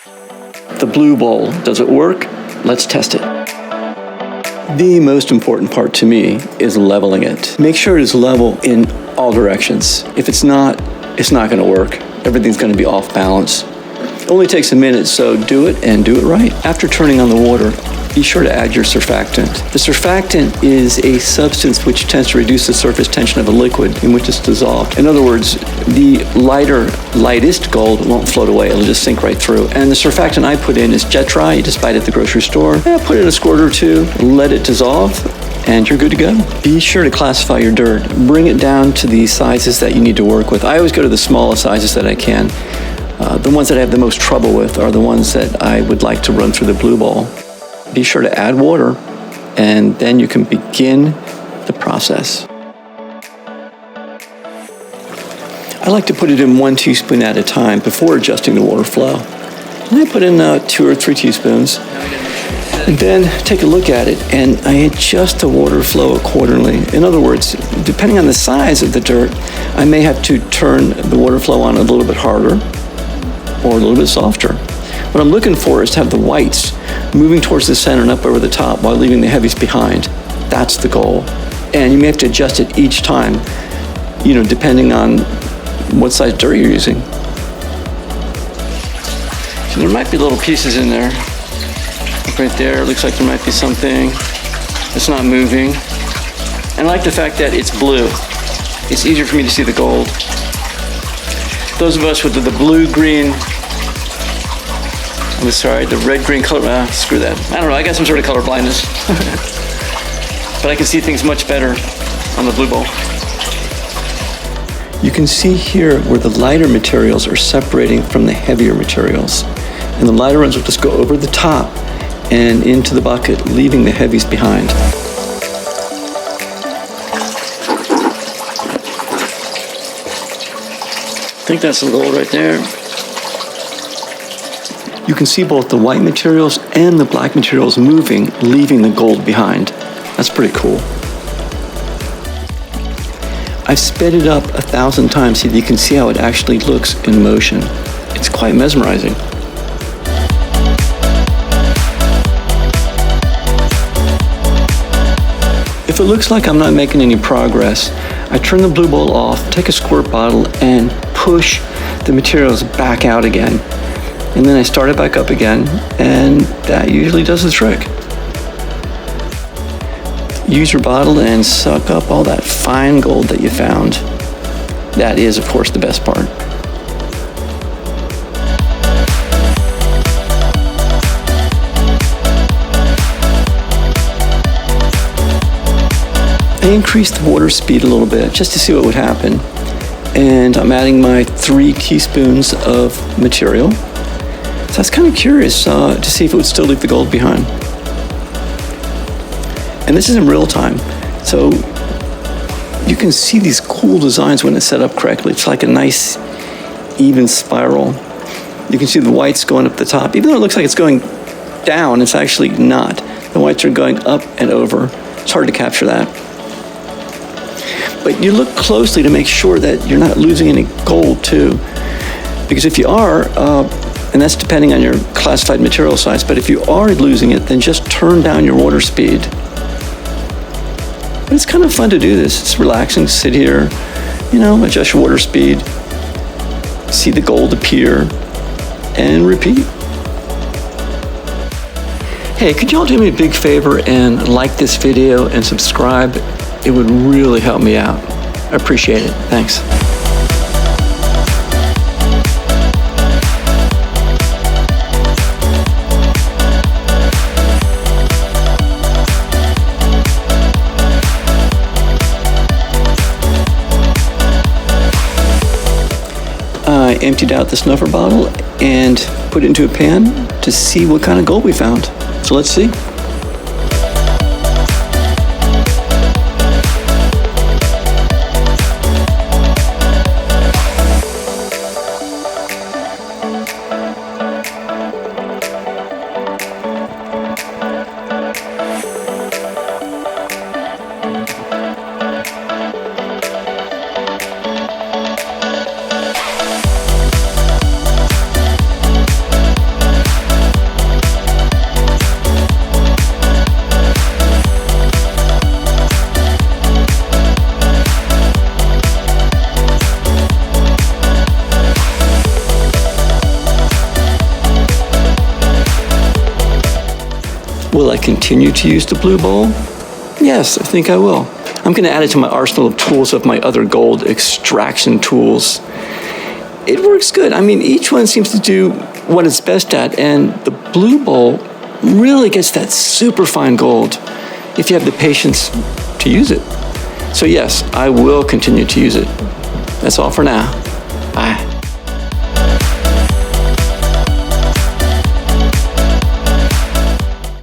The blue bowl, does it work? Let's test it. The most important part to me is leveling it. Make sure it is level in all directions. If it's not going to work. Everything's going to be off balance. It only takes a minute, so do it and do it right. After turning on the water, be sure to add your surfactant. The surfactant is a substance which tends to reduce the surface tension of a liquid in which it's dissolved. In other words, the lightest gold won't float away. It'll just sink right through. And the surfactant I put in is jet dry. You just buy it at the grocery store. Put in a squirt or two, let it dissolve, and you're good to go. Be sure to classify your dirt. Bring it down to the sizes that you need to work with. I always go to the smallest sizes that I can. The ones that I have the most trouble with are the ones that I would like to run through the blue bowl. Be sure to add water, and then you can begin the process. I like to put it in 1 teaspoon at a time before adjusting the water flow. And I put in 2 or 3 teaspoons. And then take a look at it, and I adjust the water flow accordingly. In other words, depending on the size of the dirt, I may have to turn the water flow on a little bit harder or a little bit softer. What I'm looking for is to have the whites moving towards the center and up over the top while leaving the heavies behind. That's the goal. And you may have to adjust it each time, depending on what size dirt you're using. So there might be little pieces in there. Right there, it looks like there might be something that's not moving. And I like the fact that it's blue. It's easier for me to see the gold. Those of us with the blue-green, the red-green color, screw that. I don't know, I got some sort of color blindness. But I can see things much better on the blue bowl. You can see here where the lighter materials are separating from the heavier materials. And the lighter ones will just go over the top and into the bucket, leaving the heavies behind. I think that's some gold right there. You can see both the white materials and the black materials moving, leaving the gold behind. That's pretty cool. I've sped it up 1,000 times so that you can see how it actually looks in motion. It's quite mesmerizing. If it looks like I'm not making any progress, I turn the blue bowl off, take a squirt bottle, and push the materials back out again. And then I start it back up again, and that usually does the trick. Use your bottle and suck up all that fine gold that you found. That is, of course, the best part. I increased the water speed a little bit just to see what would happen. And I'm adding my 3 teaspoons of material. So I was kind of curious to see if it would still leave the gold behind. And this is in real time. So you can see these cool designs when it's set up correctly. It's like a nice, even spiral. You can see the whites going up the top. Even though it looks like it's going down, it's actually not. The whites are going up and over. It's hard to capture that. But you look closely to make sure that you're not losing any gold too. Because if you are, and that's depending on your classified material size, but if you are losing it, then just turn down your water speed. But it's kind of fun to do this. It's relaxing to sit here, adjust your water speed, see the gold appear, and repeat. Hey, could y'all do me a big favor and like this video and subscribe? It would really help me out. I appreciate it. Thanks. I emptied out the snuffer bottle and put it into a pan to see what kind of gold we found. So let's see. will I continue to use the blue bowl? Yes, I think I will. I'm going to add it to my arsenal of tools of my other gold extraction tools. It works good. I mean, each one seems to do what it's best at, and the blue bowl really gets that super fine gold if you have the patience to use it. So yes, I will continue to use it. That's all for now. Bye.